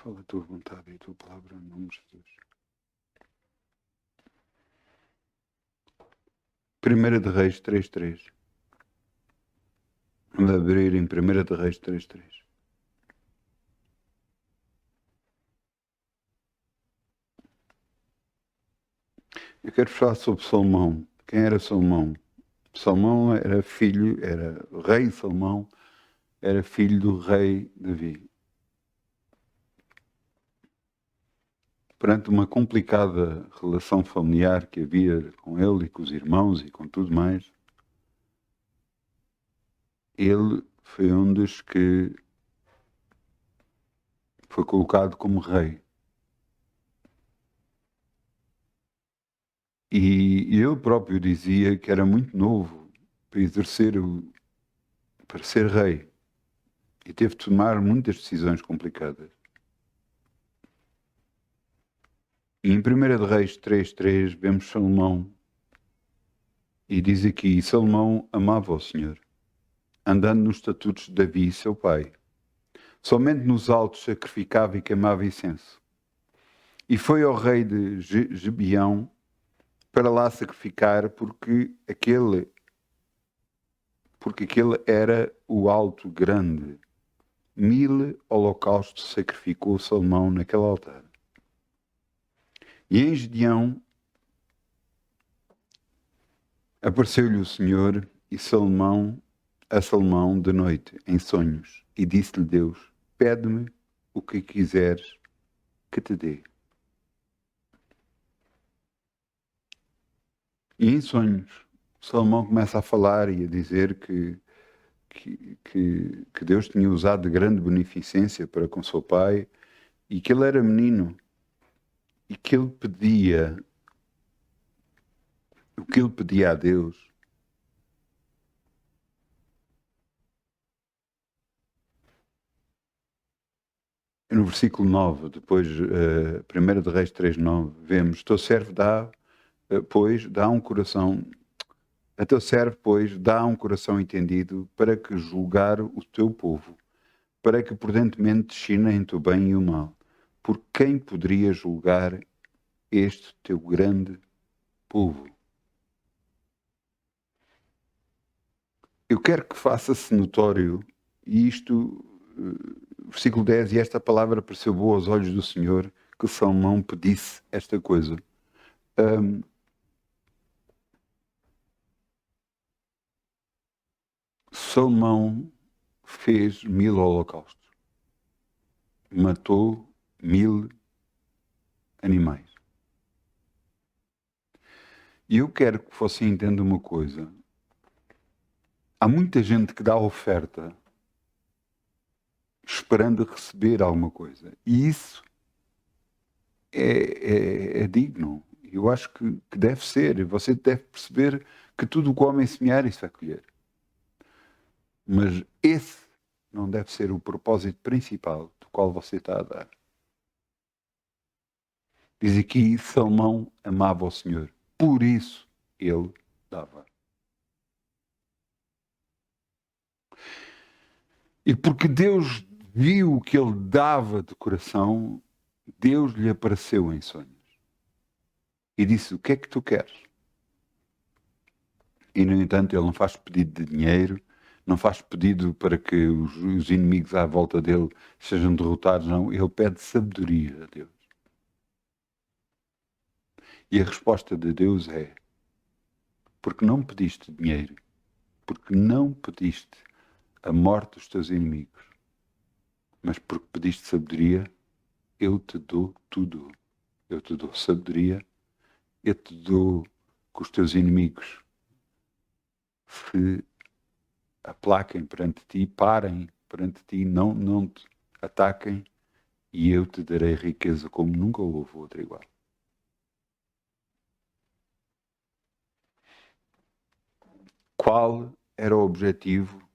Fala a tua vontade e a tua palavra, em nome de Jesus. 1 de Reis 3:3. Vamos abrir em 1 de Reis 3:3. Eu quero falar sobre Salomão. Quem era Salomão? Salomão era o rei Salomão, era filho do rei Davi. Perante uma complicada relação familiar que havia com ele e com os irmãos e com tudo mais, ele foi um dos que foi colocado como rei. E eu próprio dizia que era muito novo para ser rei. E teve de tomar muitas decisões complicadas. E em 1 de Reis 3:3 vemos Salomão. E diz aqui, Salomão amava o Senhor, andando nos estatutos de Davi, seu pai. Somente nos altos sacrificava e queimava incenso. E foi ao rei de Gibeão para lá sacrificar, porque aquele era o alto grande. 1000 holocaustos sacrificou Salomão naquele altar. E em Gibeão apareceu-lhe o Senhor a Salomão de noite, em sonhos, e disse-lhe Deus, pede-me o que quiseres que te dê. E em sonhos, Salomão começa a falar e a dizer que Deus tinha usado de grande beneficência para com seu pai e que ele era menino e que ele pedia, o que ele pedia a Deus no versículo 9, depois 1 de Reis 3:9, vemos, teu servo dá um coração, a teu servo, pois, dá um coração entendido para que julgar o teu povo, para que prudentemente discina entre o bem e o mal. Por quem poderia julgar este teu grande povo? Eu quero que faça-se notório, e isto, versículo 10, e esta palavra pareceu boa aos olhos do Senhor, que Salomão pedisse esta coisa. Salomão fez 1000 holocaustos. Matou 1000 animais. E eu quero que você entenda uma coisa. Há muita gente que dá oferta esperando receber alguma coisa. E isso é digno. Eu acho que deve ser. Você deve perceber que tudo o que o homem semear, isso vai colher. Mas esse não deve ser o propósito principal do qual você está a dar. Diz aqui, Salomão amava o Senhor. Por isso ele dava. E porque Deus viu o que ele dava de coração, Deus lhe apareceu em sonhos. E disse, o que é que tu queres? E, no entanto, ele não faz pedido de dinheiro, não faz pedido para que os inimigos à volta dele sejam derrotados, não. Ele pede sabedoria a Deus. E a resposta de Deus é, porque não pediste dinheiro, porque não pediste a morte dos teus inimigos, mas porque pediste sabedoria, eu te dou tudo. Eu te dou sabedoria, eu te dou que os teus inimigos se aplaquem perante ti, parem perante ti, não te ataquem, e eu te darei riqueza como nunca houve outra igual. Qual era o objetivo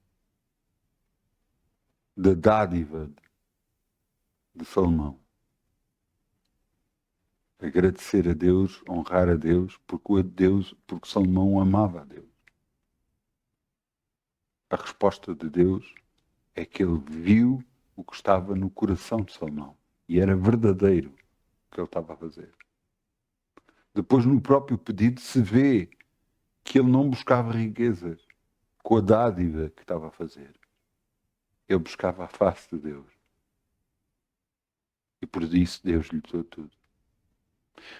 da dádiva de Salomão? Agradecer a Deus, honrar a Deus, porque Salomão amava a Deus. A resposta de Deus é que ele viu o que estava no coração de Salomão. E era verdadeiro o que ele estava a fazer. Depois, no próprio pedido, se vê que ele não buscava riquezas com a dádiva que estava a fazer. Ele buscava a face de Deus. E por isso Deus lhe deu tudo.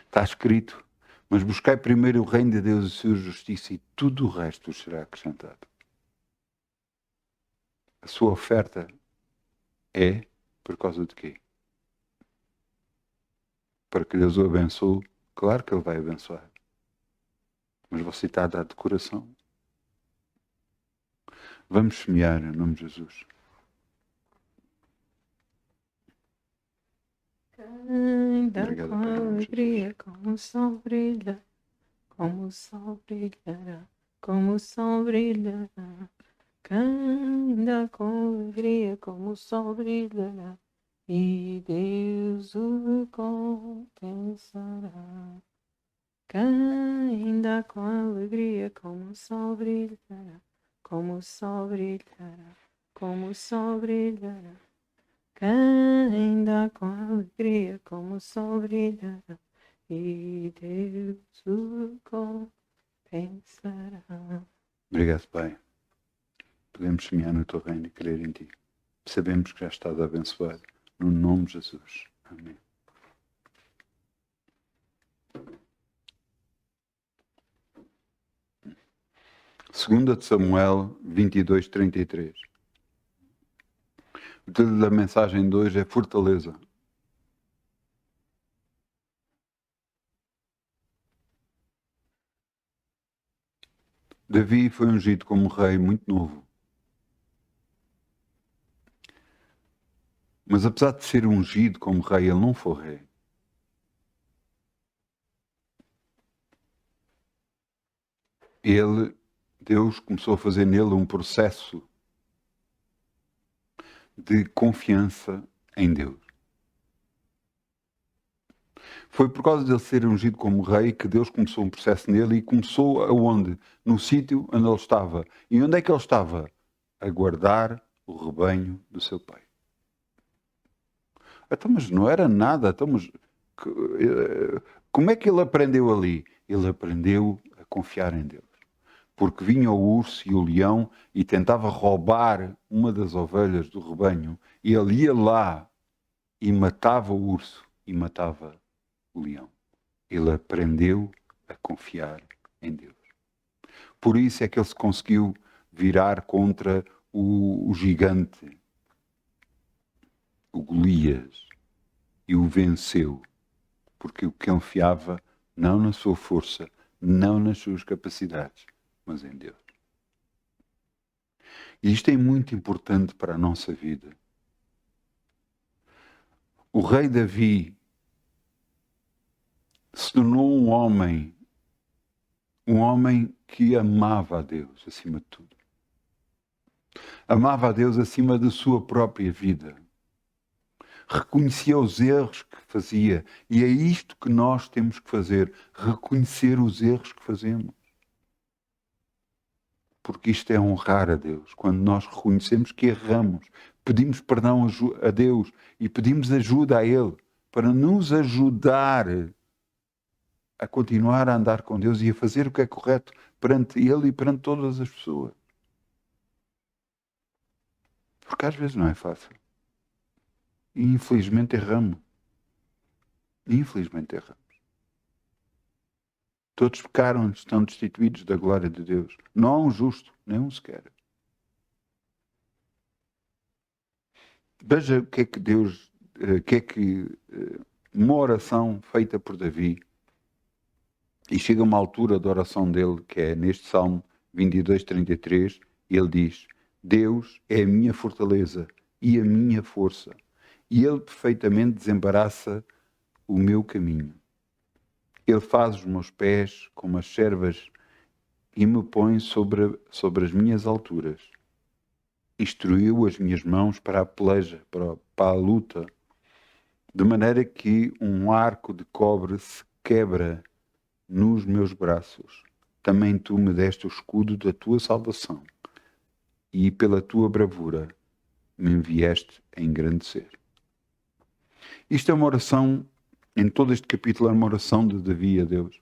Está escrito, mas buscai primeiro o reino de Deus e a sua justiça e tudo o resto vos será acrescentado. A sua oferta é por causa de quê? Para que Deus o abençoe? Claro que Ele vai abençoar. Mas você está a dar de coração. Vamos semear em nome de Jesus. Ainda Obrigado, com Pai, em nome de alegria, como o sol brilha, como o sol brilhará, como o sol brilhará. Ainda com alegria, como o sol brilhará, e Deus o compensará. Ainda com alegria, como o sol brilhará, como o sol brilhará, como o sol brilhará. Ainda com alegria, como o sol brilhará, e Deus o compensará. Obrigado, Pai. Podemos semear no teu reino e crer em ti. Sabemos que já estás a abençoar. No nome de Jesus. Amém. Segunda de Samuel 22:33. O título da mensagem de hoje é Fortaleza. Davi foi ungido como rei muito novo. Mas apesar de ser ungido como rei, ele não foi rei. Deus começou a fazer nele um processo de confiança em Deus. Foi por causa dele ser ungido como rei que Deus começou um processo nele e começou aonde? No sítio onde ele estava. E onde é que ele estava? A guardar o rebanho do seu pai. Então, mas não era nada. Então, mas, como é que ele aprendeu ali? Ele aprendeu a confiar em Deus. Porque vinha o urso e o leão e tentava roubar uma das ovelhas do rebanho. E ele ia lá e matava o urso e matava o leão. Ele aprendeu a confiar em Deus. Por isso é que ele se conseguiu virar contra o gigante, o Golias, e o venceu. Porque o que confiava não na sua força, não nas suas capacidades, mas em Deus. E isto é muito importante para a nossa vida. O rei Davi se tornou um homem que amava a Deus acima de tudo. Amava a Deus acima da sua própria vida. Reconhecia os erros que fazia. E é isto que nós temos que fazer, reconhecer os erros que fazemos. Porque isto é honrar a Deus. Quando nós reconhecemos que erramos, pedimos perdão a Deus e pedimos ajuda a Ele para nos ajudar a continuar a andar com Deus e a fazer o que é correto perante Ele e perante todas as pessoas. Porque às vezes não é fácil. E infelizmente erramos. Infelizmente erramos. Todos pecaram, estão destituídos da glória de Deus. Não há um justo, nem um sequer. Veja o que é que Deus, uma oração feita por Davi, e chega uma altura da oração dele, que é neste Salmo 22:33, e ele diz: Deus é a minha fortaleza e a minha força, e Ele perfeitamente desembaraça o meu caminho. Ele faz os meus pés como as servas e me põe sobre as minhas alturas. Instruiu as minhas mãos para a peleja, para a luta, de maneira que um arco de cobre se quebra nos meus braços. Também tu me deste o escudo da tua salvação e pela tua bravura me enviaste a engrandecer. Isto é uma oração, em todo este capítulo, é uma oração de Davi a Deus.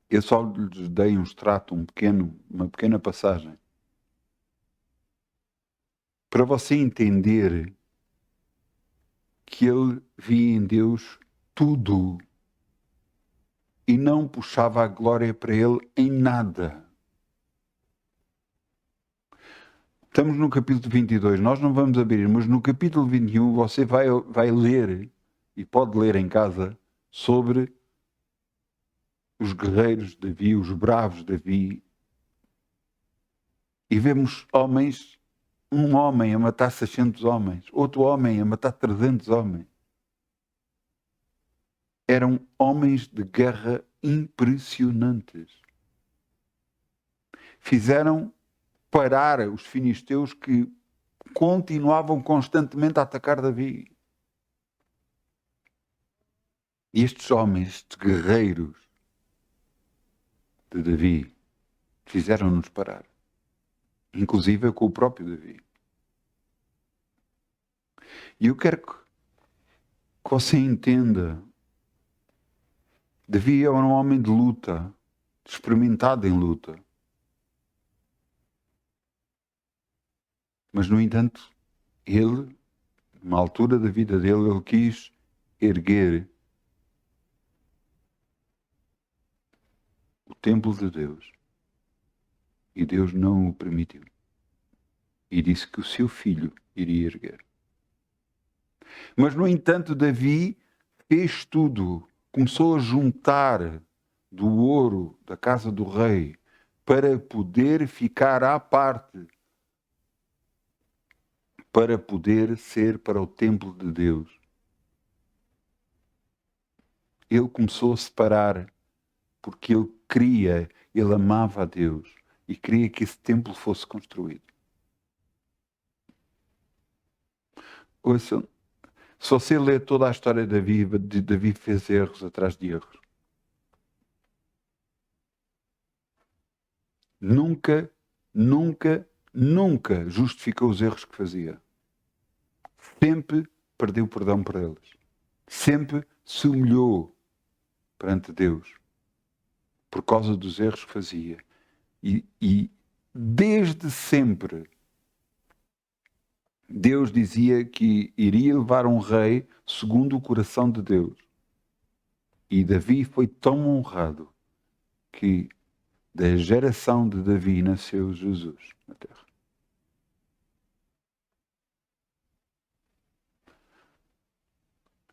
Eu só lhes dei um extrato, uma pequena passagem, para você entender que ele via em Deus tudo e não puxava a glória para ele em nada. Estamos no capítulo 22, nós não vamos abrir, mas no capítulo 21 você vai ler, e pode ler em casa, sobre os guerreiros de Davi, os bravos de Davi. E vemos homens, um homem a matar 600 homens, outro homem a matar 300 homens. Eram homens de guerra impressionantes. Fizeram parar os filisteus que continuavam constantemente a atacar Davi. E estes homens, estes guerreiros de Davi, fizeram-nos parar. Inclusive com o próprio Davi. E eu quero que você entenda. Davi era um homem de luta, experimentado em luta. Mas, no entanto, ele, numa altura da vida dele, ele quis erguer o templo de Deus. E Deus não o permitiu. E disse que o seu filho iria erguer. Mas, no entanto, Davi fez tudo. Começou a juntar do ouro da casa do rei para poder ficar à parte, para poder ser para o templo de Deus. Ele começou a separar porque ele amava a Deus e queria que esse templo fosse construído. Ouça, se você ler toda a história de Davi fez erros atrás de erros. Nunca, nunca, nunca justificou os erros que fazia. Sempre perdeu perdão por eles. Sempre se humilhou perante Deus por causa dos erros que fazia. E desde sempre Deus dizia que iria levar um rei segundo o coração de Deus. E Davi foi tão honrado que da geração de Davi nasceu Jesus na terra.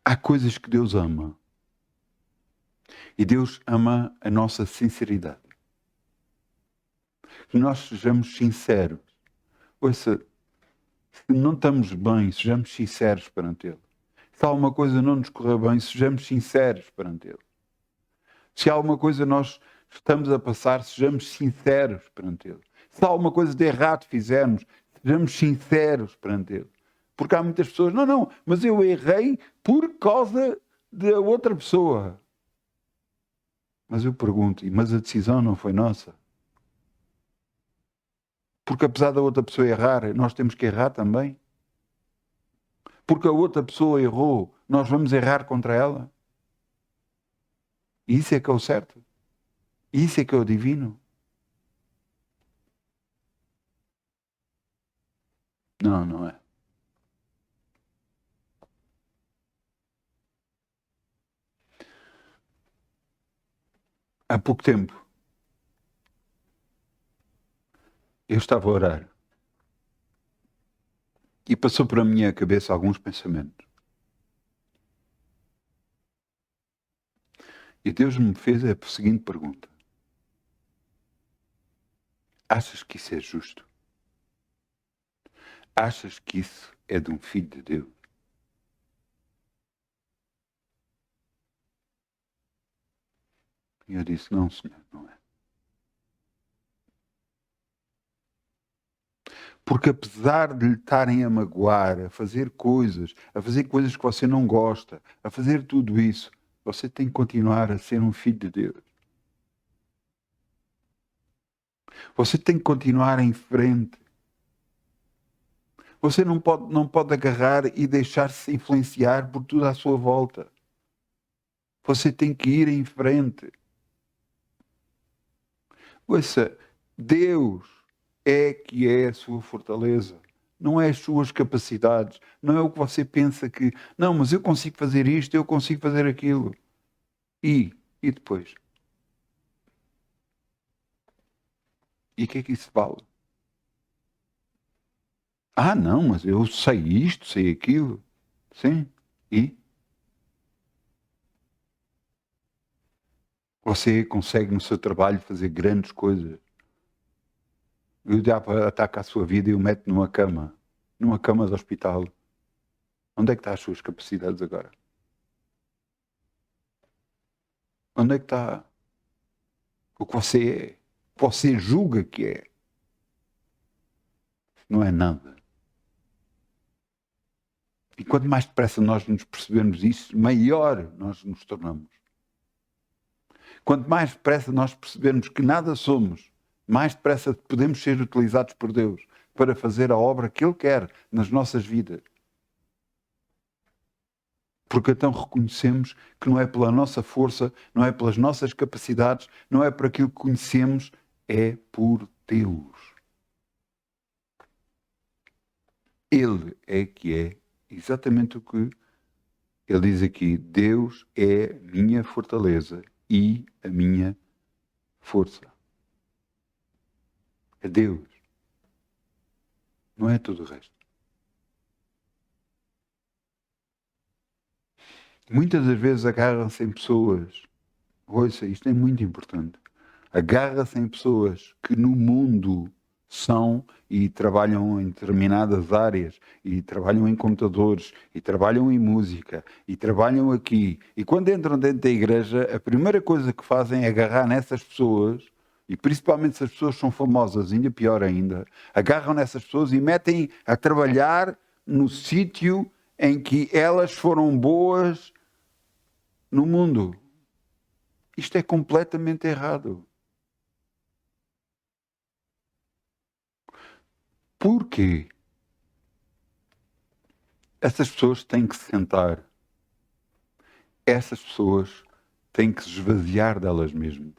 Há coisas que Deus ama. E Deus ama a nossa sinceridade. Que nós sejamos sinceros. Ouça, se não estamos bem, sejamos sinceros perante Ele. Se alguma coisa não nos correr bem, sejamos sinceros perante Ele. Se alguma coisa nós estamos a passar, sejamos sinceros perante Ele. Se alguma coisa de errado fizermos, sejamos sinceros perante Ele. Porque há muitas pessoas, não, mas eu errei por causa da outra pessoa. Mas eu pergunto, mas a decisão não foi nossa? Porque apesar da outra pessoa errar, nós temos que errar também? Porque a outra pessoa errou, nós vamos errar contra ela? E isso é que é o certo? E isso é que é o divino? Não, não é. Há pouco tempo, eu estava a orar e passou por a minha cabeça alguns pensamentos. E Deus me fez a seguinte pergunta: achas que isso é justo? Achas que isso é de um filho de Deus? E eu disse, não, Senhor, não é. Porque apesar de lhe estarem a magoar, a fazer coisas que você não gosta, a fazer tudo isso, você tem que continuar a ser um filho de Deus. Você tem que continuar em frente. Você não pode agarrar e deixar-se influenciar por tudo à sua volta. Você tem que ir em frente. Ouça, Deus é que é a sua fortaleza. Não é as suas capacidades. Não é o que você pensa que... Não, mas eu consigo fazer isto, eu consigo fazer aquilo. E depois? E o que é que isso vale? Ah, não, mas eu sei isto, sei aquilo. Sim. E? Você consegue no seu trabalho fazer grandes coisas. O diabo ataca a sua vida e o mete numa cama de hospital. Onde é que estão as suas capacidades agora? Onde é que está o que você é? O que você julga que é? Não é nada. E quanto mais depressa nós nos percebemos isso, maior nós nos tornamos. Quanto mais depressa nós percebemos que nada somos, mais depressa podemos ser utilizados por Deus para fazer a obra que Ele quer nas nossas vidas. Porque então reconhecemos que não é pela nossa força, não é pelas nossas capacidades, não é por aquilo que conhecemos, é por Deus. Ele é que é exatamente o que ele diz aqui. Deus é minha fortaleza e a minha força. É Deus. Não é tudo o resto. Muitas das vezes agarram-se em pessoas. Ouça, isto é muito importante. Agarra-se em pessoas que no mundo são e trabalham em determinadas áreas, e trabalham em computadores, e trabalham em música, e trabalham aqui. E quando entram dentro da igreja, a primeira coisa que fazem é agarrar nessas pessoas, e principalmente se as pessoas são famosas, ainda pior ainda, agarram nessas pessoas e metem a trabalhar no sítio em que elas foram boas no mundo. Isto é completamente errado. Porquê? Essas pessoas têm que se sentar. Essas pessoas têm que se esvaziar delas mesmas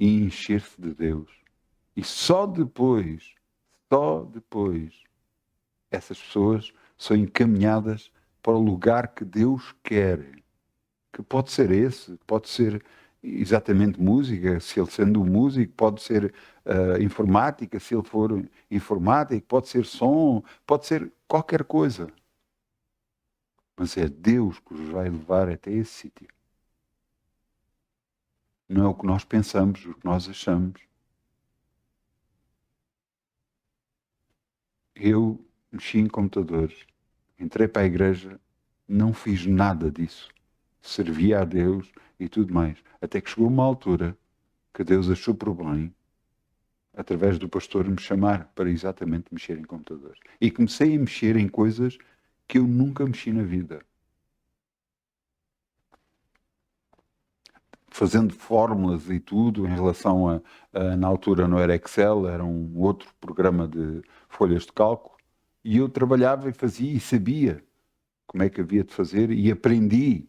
e encher-se de Deus. E só depois, essas pessoas são encaminhadas para o lugar que Deus quer. Que pode ser esse, pode ser exatamente música, se ele sendo músico, pode ser informática, se ele for informático, pode ser som, pode ser qualquer coisa. Mas é Deus que os vai levar até esse sítio. Não é o que nós pensamos, o que nós achamos. Eu mexi em computadores, entrei para a igreja, não fiz nada disso. Servia a Deus e tudo mais. Até que chegou uma altura que Deus achou por bem, através do pastor, me chamar para exatamente mexer em computadores. E comecei a mexer em coisas que eu nunca mexi na vida. Fazendo fórmulas e tudo em relação na altura não era Excel, era um outro programa de folhas de cálculo, e eu trabalhava e fazia e sabia como é que havia de fazer e aprendi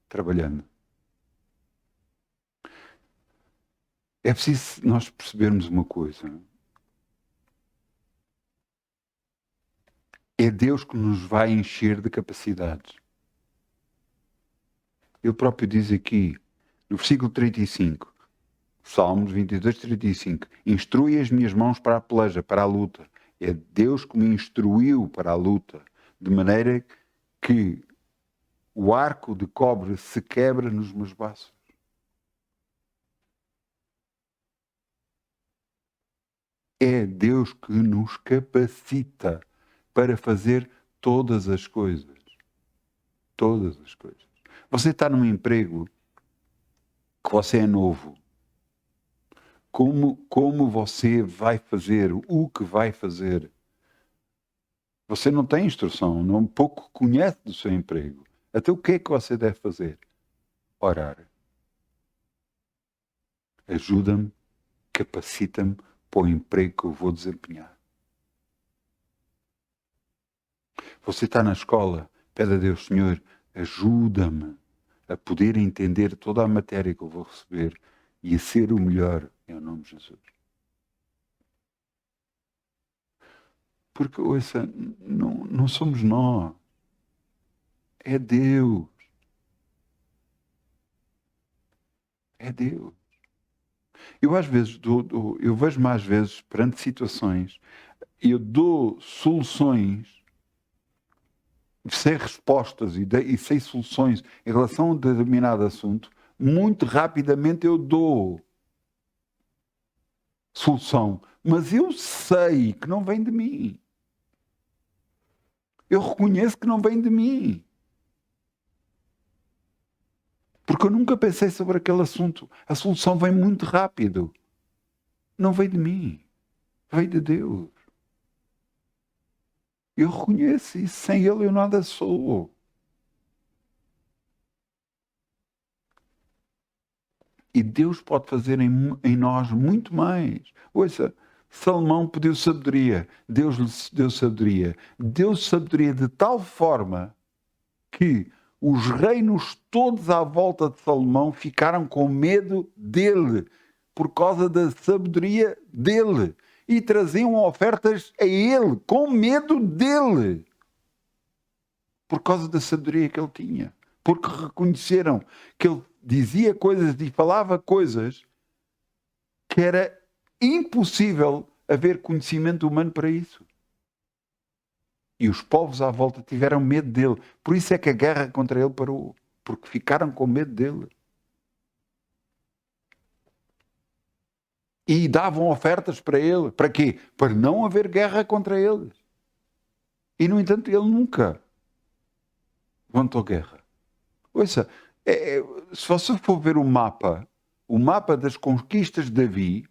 trabalhando. É preciso nós percebermos uma coisa. É Deus que nos vai encher de capacidades. Ele próprio diz aqui, no versículo 35, Salmos 22, 35, instrui as minhas mãos para a peleja, para a luta. É Deus que me instruiu para a luta, de maneira que o arco de cobre se quebra nos meus braços. É Deus que nos capacita para fazer todas as coisas. Todas as coisas. Você está num emprego que você é novo. Como você vai fazer? O que vai fazer? Você não tem instrução, não pouco conhece do seu emprego. Até o que é que você deve fazer? Orar. Ajuda-me, capacita-me para o emprego que eu vou desempenhar. Você está na escola, pede a Deus, Senhor, ajuda-me a poder entender toda a matéria que eu vou receber e a ser o melhor em nome de Jesus. Porque, ouça, não somos nós. É Deus. É Deus. Eu às vezes eu vejo-me às vezes perante situações e eu dou soluções, sei respostas e sei soluções em relação a um determinado assunto, muito rapidamente eu dou solução, mas eu sei que não vem de mim. Eu reconheço que não vem de mim. Porque eu nunca pensei sobre aquele assunto. A solução vem muito rápido. Não veio de mim. Veio de Deus. Eu reconheço isso. Sem Ele eu nada sou. E Deus pode fazer em nós muito mais. Ouça, Salomão pediu sabedoria. Deus lhe deu sabedoria. Deu sabedoria de tal forma que os reinos todos à volta de Salomão ficaram com medo dele, por causa da sabedoria dele. E traziam ofertas a ele, com medo dele, por causa da sabedoria que ele tinha. Porque reconheceram que ele dizia coisas e falava coisas que era impossível haver conhecimento humano para isso. E os povos à volta tiveram medo dele. Por isso é que a guerra contra ele parou. Porque ficaram com medo dele. E davam ofertas para ele. Para quê? Para não haver guerra contra eles. E, no entanto, ele nunca levantou guerra. Ouça, se você for ver o mapa das conquistas de Davi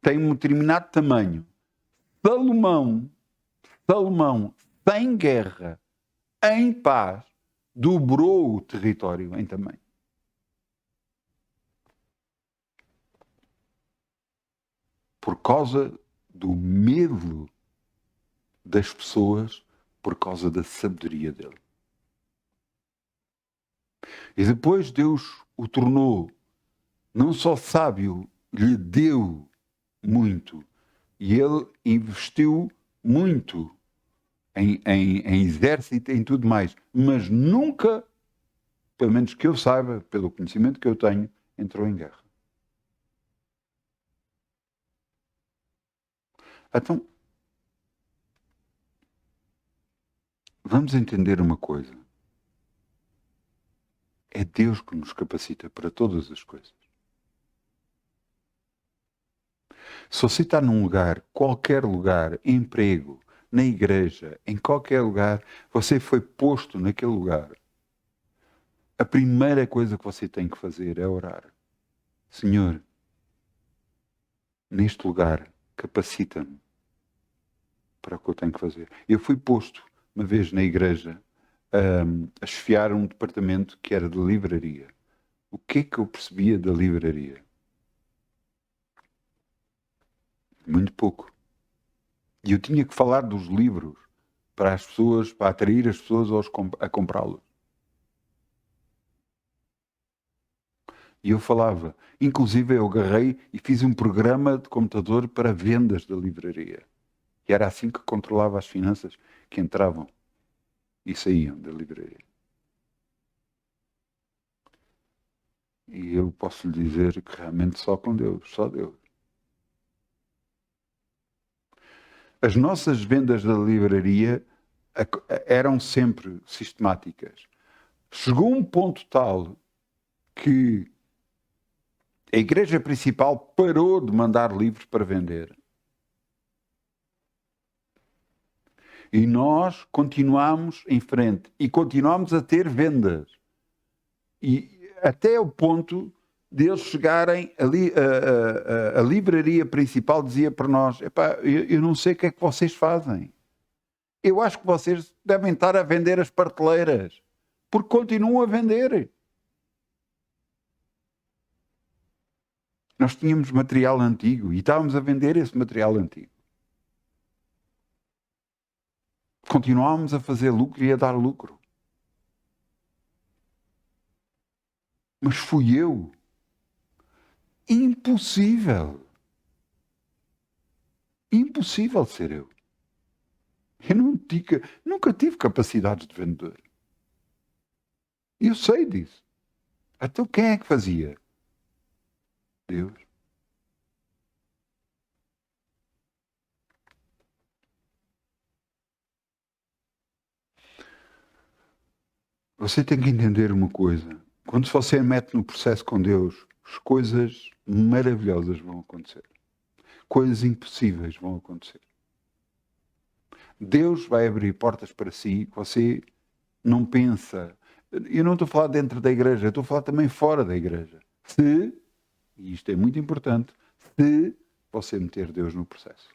tem um determinado tamanho. Salomão, sem guerra, em paz, dobrou o território em tamanho. Por causa do medo das pessoas, por causa da sabedoria dele. E depois Deus o tornou não só sábio, lhe deu muito. E ele investiu muito em exército, em tudo mais. Mas nunca, pelo menos que eu saiba, pelo conhecimento que eu tenho, entrou em guerra. Então, vamos entender uma coisa. É Deus que nos capacita para todas as coisas. Se você está num lugar, qualquer lugar, emprego, na igreja, em qualquer lugar, você foi posto naquele lugar. A primeira coisa que você tem que fazer é orar. Senhor, neste lugar, capacita-me para o que eu tenho que fazer. Eu fui posto uma vez na igreja a chefiar um departamento que era de livraria. O que é que eu percebia da livraria? Muito pouco. E eu tinha que falar dos livros para as pessoas, para atrair as pessoas a comprá-los. E eu falava. Inclusive eu agarrei e fiz um programa de computador para vendas da livraria. E era assim que controlava as finanças que entravam e saíam da livraria. E eu posso lhe dizer que realmente só com Deus, só Deus. As nossas vendas da livraria eram sempre sistemáticas. Chegou um ponto tal que a igreja principal parou de mandar livros para vender. E nós continuamos em frente e continuamos a ter vendas. E até o ponto de eles chegarem ali, a livraria principal dizia para nós, eu não sei o que é que vocês fazem. Eu acho que vocês devem estar a vender as prateleiras, porque continuam a vender. Nós tínhamos material antigo e estávamos a vender esse material antigo. Continuámos a fazer lucro e a dar lucro. Mas fui eu. Impossível. Impossível ser eu. Eu nunca tive capacidades de vendedor. Eu sei disso. Então quem é que fazia? Deus. Você tem que entender uma coisa. Quando você mete no processo com Deus, as coisas maravilhosas vão acontecer. Coisas impossíveis vão acontecer. Deus vai abrir portas para si, você não pensa. Eu não estou a falar dentro da igreja, eu estou a falar também fora da igreja. Se, e isto é muito importante, se você meter Deus no processo.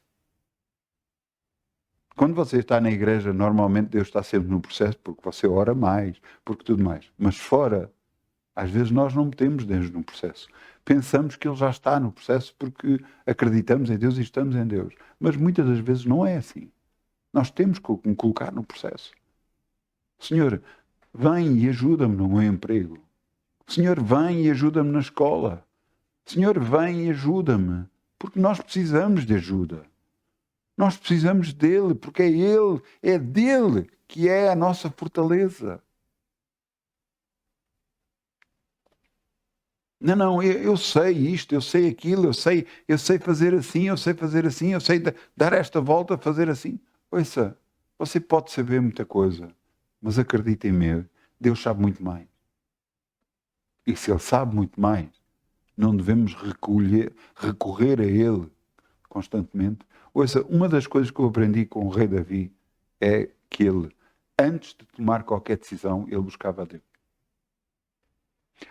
Quando você está na igreja, normalmente Deus está sempre no processo, porque você ora mais, porque tudo mais. Mas fora, às vezes nós não metemos Deus no processo. Pensamos que Ele já está no processo porque acreditamos em Deus e estamos em Deus. Mas muitas das vezes não é assim. Nós temos que me colocar no processo. Senhor, vem e ajuda-me no meu emprego. Senhor, vem e ajuda-me na escola. Senhor, vem e ajuda-me. Porque nós precisamos de ajuda. Nós precisamos dele, porque é Ele, é dele que é a nossa fortaleza. Não, eu sei isto, eu sei aquilo, eu sei fazer assim, eu sei fazer assim, eu sei dar esta volta, fazer assim. Ouça, você pode saber muita coisa, mas acredite em mim, Deus sabe muito mais. E se Ele sabe muito mais, não devemos recorrer a Ele constantemente. Ouça, uma das coisas que eu aprendi com o rei Davi é que ele, antes de tomar qualquer decisão, ele buscava a Deus.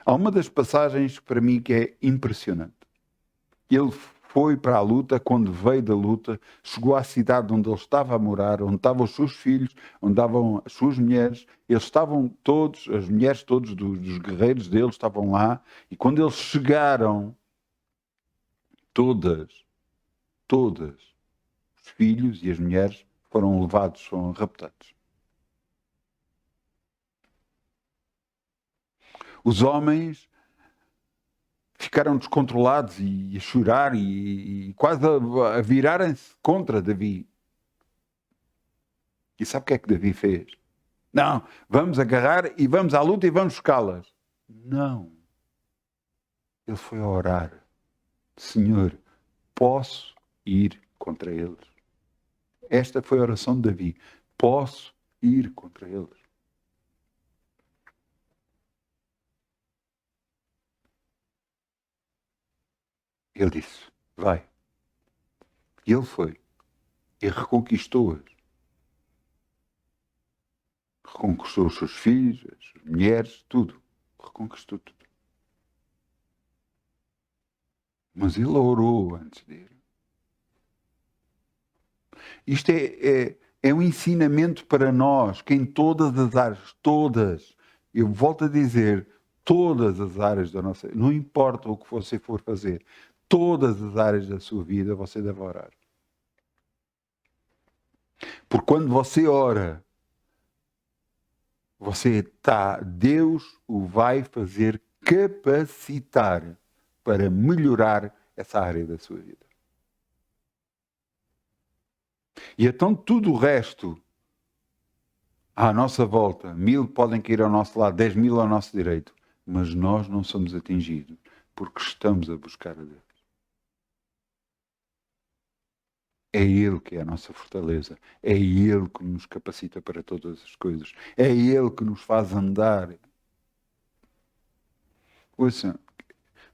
Há uma das passagens para mim que é impressionante. Ele foi para a luta, quando veio da luta, chegou à cidade onde ele estava a morar, onde estavam os seus filhos, onde estavam as suas mulheres. Eles estavam todos, as mulheres todos dos guerreiros dele estavam lá. E quando eles chegaram, todos, os filhos e as mulheres foram levados, foram raptados. Os homens ficaram descontrolados e a chorar e quase a virarem-se contra Davi. E sabe o que é que Davi fez? Não, vamos agarrar e vamos à luta e vamos buscá-las. Não. Ele foi a orar. Senhor, posso ir contra eles? Esta foi a oração de Davi. Posso ir contra eles? Ele disse, vai. E ele foi. E reconquistou-as. Reconquistou os seus filhos, as suas mulheres, tudo. Reconquistou tudo. Mas ele orou antes de ir. Isto é um ensinamento para nós, que em todas as áreas, todas, eu volto a dizer, todas as áreas da nossa, não importa o que você for fazer, todas as áreas da sua vida você deve orar. Porque quando você ora, Deus o vai fazer capacitar para melhorar essa área da sua vida. E então tudo o resto à nossa volta, 1000 podem cair ao nosso lado, 10.000 ao nosso direito, mas nós não somos atingidos porque estamos a buscar a Deus. É Ele que é a nossa fortaleza. É Ele que nos capacita para todas as coisas. É Ele que nos faz andar. Ouça,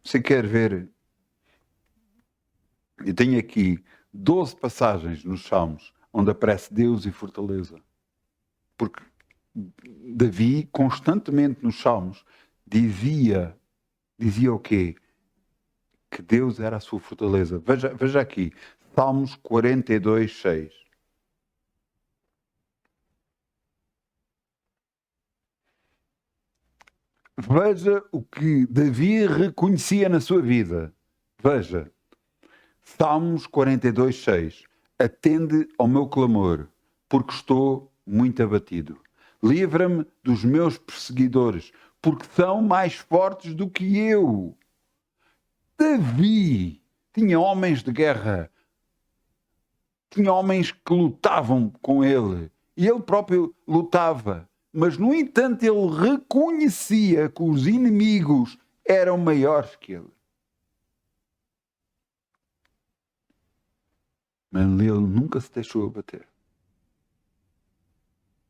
você quer ver? Eu tenho aqui 12 passagens nos Salmos onde aparece Deus e fortaleza. Porque Davi, constantemente nos Salmos, dizia o quê? Que Deus era a sua fortaleza. Veja aqui, Salmos 42, 6. Veja o que Davi reconhecia na sua vida. Veja, Salmos 42, 6. Atende ao meu clamor, porque estou muito abatido. Livra-me dos meus perseguidores, porque são mais fortes do que eu. Davi tinha homens de guerra, tinha homens que lutavam com ele, e ele próprio lutava. Mas, no entanto, ele reconhecia que os inimigos eram maiores que ele. Mas ele nunca se deixou abater.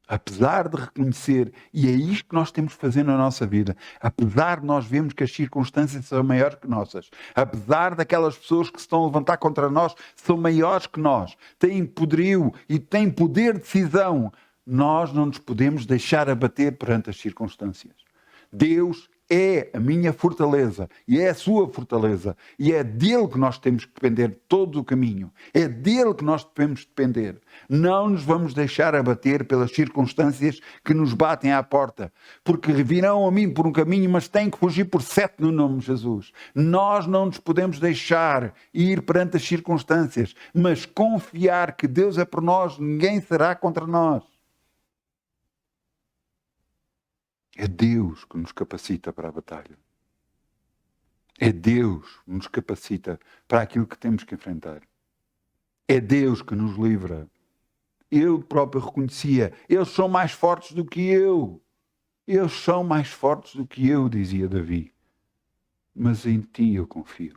Apesar de reconhecer, e é isto que nós temos que fazer na nossa vida, apesar de nós vermos que as circunstâncias são maiores que nossas, apesar daquelas pessoas que se estão a levantar contra nós são maiores que nós, têm poderio e têm poder de decisão, nós não nos podemos deixar abater perante as circunstâncias. Deus é a minha fortaleza e é a sua fortaleza e é dele que nós temos que depender todo o caminho. É dele que nós devemos depender. Não nos vamos deixar abater pelas circunstâncias que nos batem à porta, porque virão a mim por um caminho, mas têm que fugir por 7 no nome de Jesus. Nós não nos podemos deixar ir perante as circunstâncias, mas confiar que Deus é por nós, ninguém será contra nós. É Deus que nos capacita para a batalha. É Deus que nos capacita para aquilo que temos que enfrentar. É Deus que nos livra. Ele próprio reconhecia, eles são mais fortes do que eu. Eles são mais fortes do que eu, dizia Davi. Mas em ti eu confio.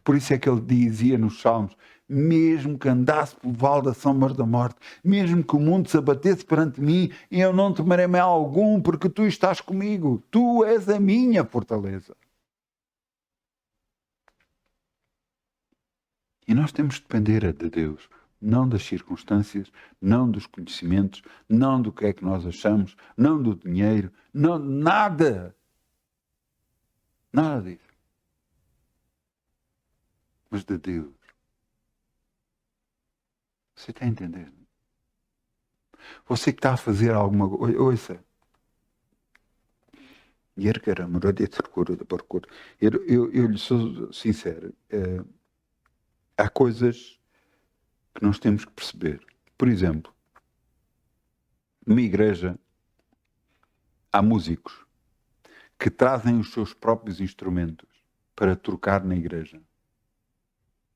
Por isso é que ele dizia nos Salmos, mesmo que andasse pelo vale da sombra da morte, mesmo que o mundo se abatesse perante mim, eu não temerei mal algum, porque tu estás comigo. Tu és a minha fortaleza. E nós temos de depender de Deus, não das circunstâncias, não dos conhecimentos, não do que é que nós achamos, não do dinheiro, não, nada. Nada disso. Mas de Deus. Você está entendendo? Você que está a fazer alguma coisa, ouça. Eu lhe sou sincero. Há coisas que nós temos que perceber. Por exemplo, numa igreja há músicos que trazem os seus próprios instrumentos para tocar na igreja.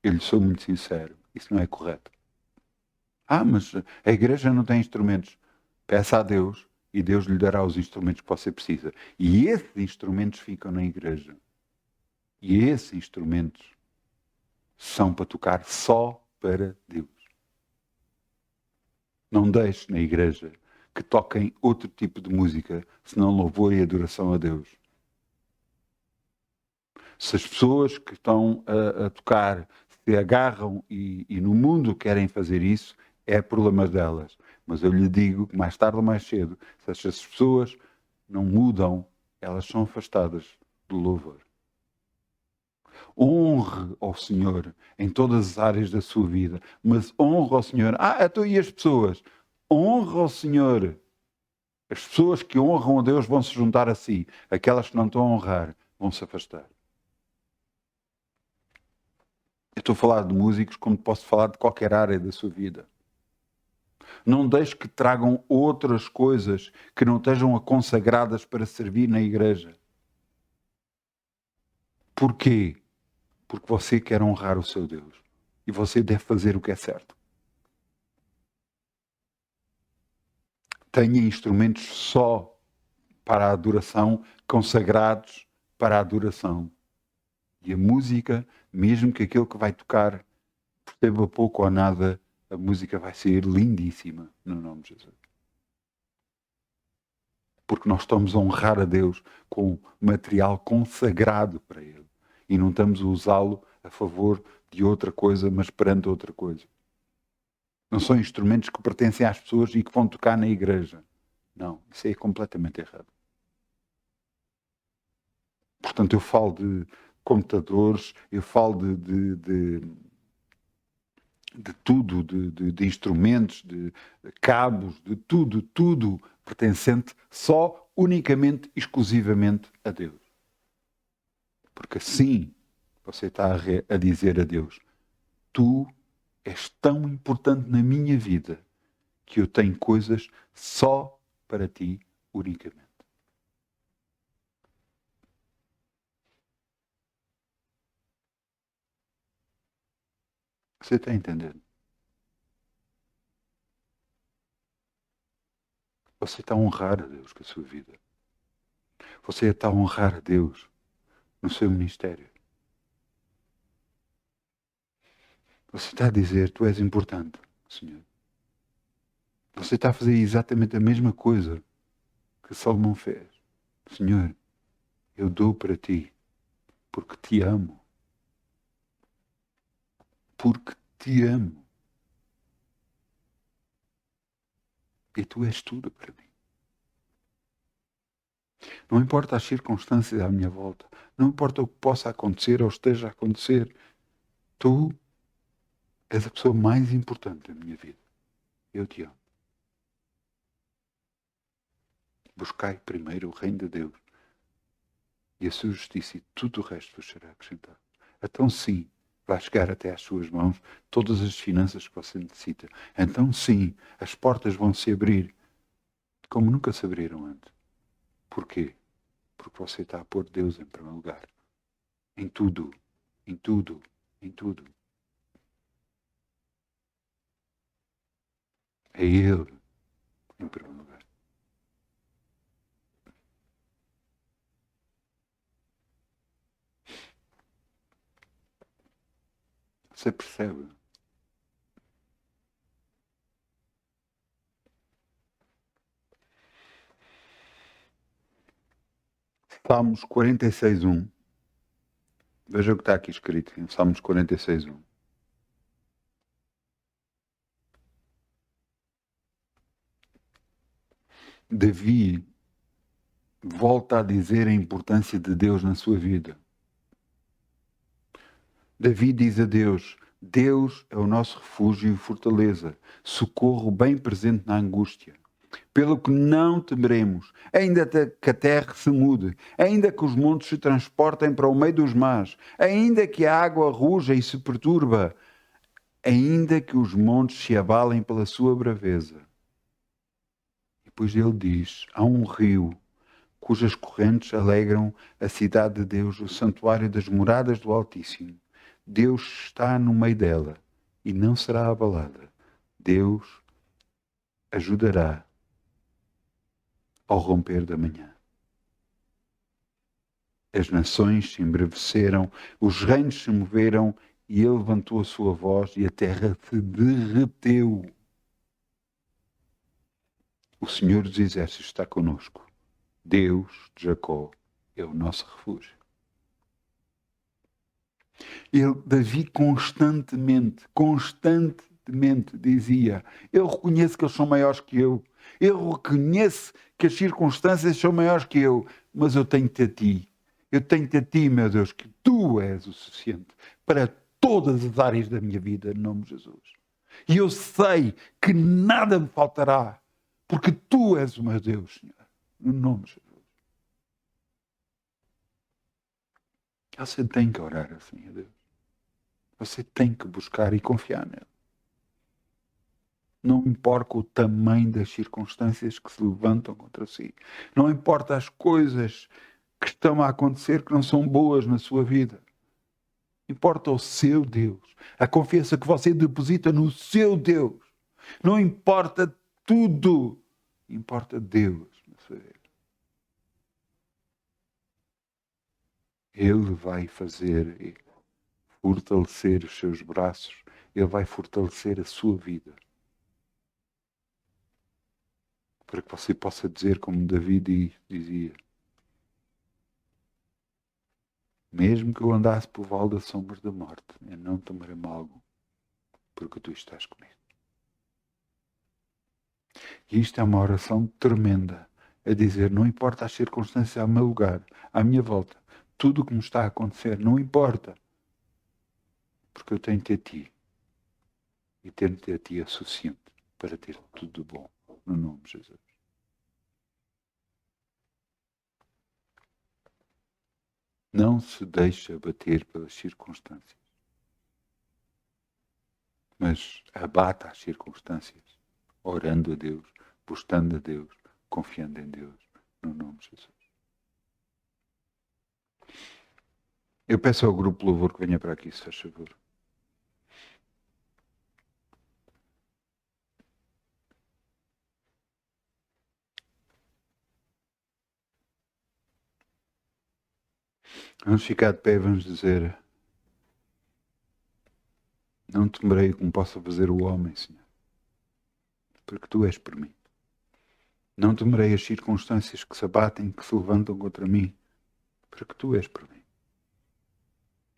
Eu lhe sou muito sincero. Isso não é correto. Mas a igreja não tem instrumentos. Peça a Deus e Deus lhe dará os instrumentos que você precisa. E esses instrumentos ficam na igreja. E esses instrumentos são para tocar só para Deus. Não deixe na igreja que toquem outro tipo de música, senão louvor e adoração a Deus. Se as pessoas que estão a tocar se agarram e no mundo querem fazer isso, é problema delas. Mas eu lhe digo que mais tarde ou mais cedo, se essas pessoas não mudam, elas são afastadas do louvor. Honre ao Senhor em todas as áreas da sua vida, mas honre ao Senhor. Então e as pessoas? Honre ao Senhor. As pessoas que honram a Deus vão se juntar a si. Aquelas que não estão a honrar vão se afastar. Eu estou a falar de músicos como posso falar de qualquer área da sua vida. Não deixe que tragam outras coisas que não estejam consagradas para servir na igreja. Porquê? Porque você quer honrar o seu Deus. E você deve fazer o que é certo. Tenha instrumentos só para a adoração, consagrados para a adoração. E a música, mesmo que aquele que vai tocar perceba pouco ou nada, a música vai ser lindíssima, no nome de Jesus. Porque nós estamos a honrar a Deus com material consagrado para Ele. E não estamos a usá-lo a favor de outra coisa, mas perante outra coisa. Não são instrumentos que pertencem às pessoas e que vão tocar na igreja. Não, isso é completamente errado. Portanto, eu falo de computadores, eu falo de tudo, de instrumentos, de cabos, de tudo pertencente só, unicamente, exclusivamente a Deus. Porque assim você está a dizer a Deus, tu és tão importante na minha vida que eu tenho coisas só para ti, unicamente. Você está entendendo? Você está a honrar a Deus com a sua vida. Você está a honrar a Deus no seu ministério. Você está a dizer, tu és importante, Senhor. Você está a fazer exatamente a mesma coisa que Salomão fez. Senhor, eu dou para ti porque te amo. Porque te amo. E tu és tudo para mim. Não importa as circunstâncias à minha volta. Não importa o que possa acontecer ou esteja a acontecer. Tu és a pessoa mais importante da minha vida. Eu te amo. Buscai primeiro o reino de Deus e a sua justiça, e tudo o resto vos será acrescentado. Então sim, vai chegar até às suas mãos todas as finanças que você necessita. Então sim, as portas vão se abrir como nunca se abriram antes. Porquê? Porque você está a pôr Deus em primeiro lugar. Em tudo, em tudo, em tudo. É Ele em primeiro lugar. Você percebe? Salmos 46:1. Veja o que está aqui escrito em Salmos 46:1. Davi volta a dizer a importância de Deus na sua vida. Davi diz a Deus: Deus é o nosso refúgio e fortaleza, socorro bem presente na angústia. Pelo que não temeremos, ainda que a terra se mude, ainda que os montes se transportem para o meio dos mares, ainda que a água ruja e se perturba, ainda que os montes se abalem pela sua braveza. E depois ele diz: há um rio cujas correntes alegram a cidade de Deus, o santuário das moradas do Altíssimo. Deus está no meio dela e não será abalada. Deus ajudará ao romper da manhã. As nações se embraveceram, os reinos se moveram e ele levantou a sua voz e a terra se derreteu. O Senhor dos Exércitos está conosco. Deus de Jacó é o nosso refúgio. Davi constantemente dizia: eu reconheço que eles são maiores que eu reconheço que as circunstâncias são maiores que eu, mas eu tenho-te a ti. Eu tenho-te a ti, meu Deus, que tu és o suficiente para todas as áreas da minha vida, em nome de Jesus. E eu sei que nada me faltará, porque tu és o meu Deus, Senhor, no nome de Jesus. Você tem que orar assim a Deus. Você tem que buscar e confiar nele. Não importa o tamanho das circunstâncias que se levantam contra si. Não importa as coisas que estão a acontecer que não são boas na sua vida. Importa o seu Deus. A confiança que você deposita no seu Deus. Não importa tudo. Importa Deus na sua vida. Ele vai fazer fortalecer os seus braços. Ele vai fortalecer a sua vida. Para que você possa dizer, como Davi dizia: mesmo que eu andasse por vale das sombras da morte, eu não temerei mal algum, porque tu estás comigo. E isto é uma oração tremenda, a dizer: não importa as circunstâncias ao meu lugar, à minha volta, tudo o que me está a acontecer, não importa, porque eu tenho-te a ti, e ter-te a ti é suficiente para ter tudo de bom, no nome de Jesus. Não se deixe abater pelas circunstâncias, mas abata as circunstâncias orando a Deus, buscando a Deus, confiando em Deus, no nome de Jesus. Eu peço ao grupo Louvor que venha para aqui, se faz favor. Vamos ficar de pé e vamos dizer: não temerei como possa fazer o homem, Senhor, porque Tu és por mim. Não temerei as circunstâncias que se abatem, que se levantam contra mim, porque Tu és por mim.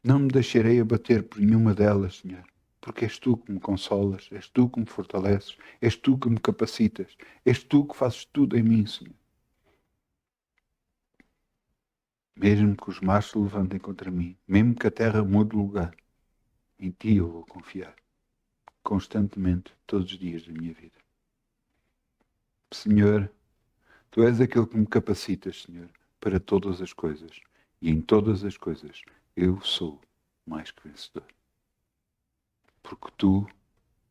Não me deixarei abater por nenhuma delas, Senhor, porque és Tu que me consolas, és Tu que me fortaleces, és Tu que me capacitas, és Tu que fazes tudo em mim, Senhor. Mesmo que os mares se levantem contra mim, mesmo que a terra mude de lugar, em Ti eu vou confiar, constantemente, todos os dias da minha vida. Senhor, Tu és aquele que me capacitas, Senhor, para todas as coisas, e em todas as coisas eu sou mais que vencedor. Porque Tu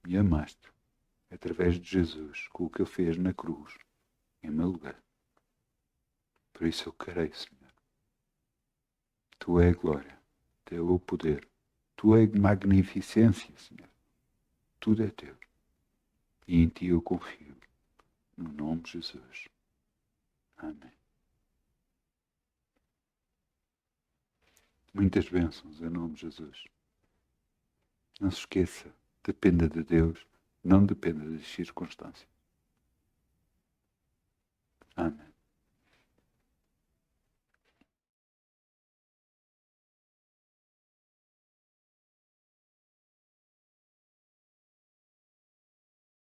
me amaste, através de Jesus, com o que Ele fez na cruz, em meu lugar. Por isso eu querei, Senhor. Tu é a glória, Tu é o poder, Tu é a magnificência, Senhor. Tudo é Teu. E em Ti eu confio. No nome de Jesus. Amém. Muitas bênçãos em nome de Jesus. Não se esqueça, dependa de Deus, não dependa das circunstâncias. Amém.